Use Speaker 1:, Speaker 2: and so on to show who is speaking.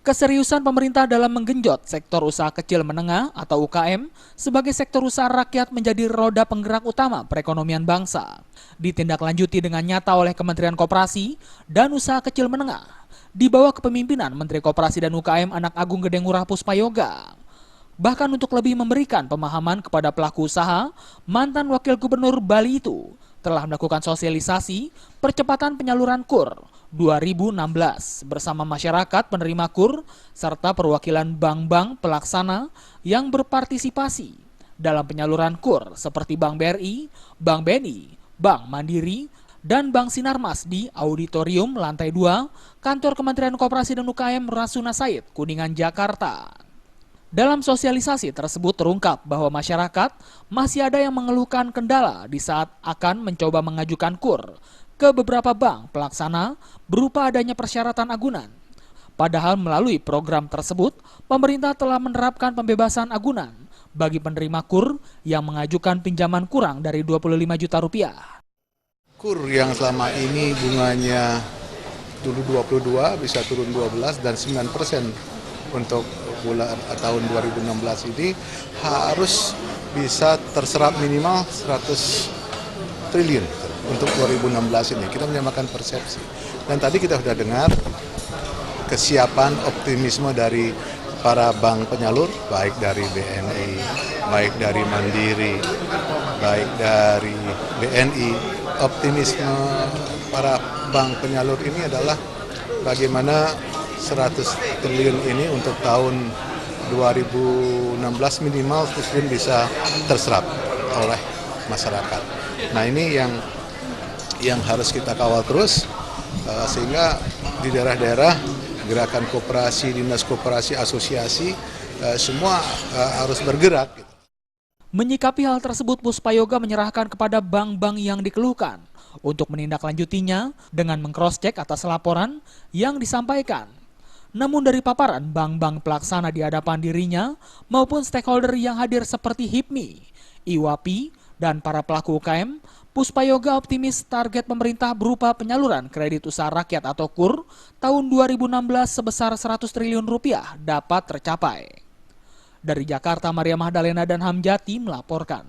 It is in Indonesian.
Speaker 1: Keseriusan pemerintah dalam menggenjot sektor usaha kecil menengah atau UKM sebagai sektor usaha rakyat menjadi roda penggerak utama perekonomian bangsa. Ditindaklanjuti dengan nyata oleh Kementerian Koperasi dan Usaha Kecil Menengah di bawah kepemimpinan Menteri Koperasi dan UKM Anak Agung Gede Ngurah Puspayoga. Bahkan untuk lebih memberikan pemahaman kepada pelaku usaha, mantan Wakil Gubernur Bali itu telah melakukan sosialisasi percepatan penyaluran KUR 2016 bersama masyarakat penerima KUR serta perwakilan bank-bank pelaksana yang berpartisipasi dalam penyaluran KUR seperti Bank BRI, Bank BNI, Bank Mandiri, dan Bank Sinarmas di Auditorium Lantai 2 Kantor Kementerian Koperasi dan UKM Rasuna Said, Kuningan, Jakarta. Dalam sosialisasi tersebut terungkap bahwa masyarakat masih ada yang mengeluhkan kendala di saat akan mencoba mengajukan KUR ke beberapa bank pelaksana berupa adanya persyaratan agunan. Padahal melalui program tersebut, pemerintah telah menerapkan pembebasan agunan bagi penerima KUR yang mengajukan pinjaman kurang dari 25 juta rupiah.
Speaker 2: KUR yang selama ini bunganya dulu 22 bisa turun 12 dan 9% untuk tahun 2016 ini harus bisa terserap minimal 100 triliun untuk 2016 ini. Kita menyamakan persepsi. Dan tadi kita sudah dengar kesiapan optimisme dari para bank penyalur, baik dari BNI, baik dari Mandiri, baik dari BNI. Optimisme para bank penyalur ini adalah bagaimana 100 triliun ini untuk tahun 2016 minimal triliun bisa terserap oleh masyarakat. Nah ini yang harus kita kawal terus sehingga di daerah-daerah gerakan koperasi, dinas koperasi, asosiasi semua harus bergerak.
Speaker 1: Menyikapi hal tersebut, Puspayoga menyerahkan kepada bank-bank yang dikeluhkan untuk menindaklanjutinya dengan meng-cross-check atas laporan yang disampaikan. Namun dari paparan bank-bank pelaksana di hadapan dirinya maupun stakeholder yang hadir seperti HIPMI, IWAPI, dan para pelaku UKM, Puspayoga optimis target pemerintah berupa penyaluran kredit usaha rakyat atau KUR tahun 2016 sebesar 100 triliun rupiah dapat tercapai. Dari Jakarta, Maria Magdalena dan Hamjati melaporkan.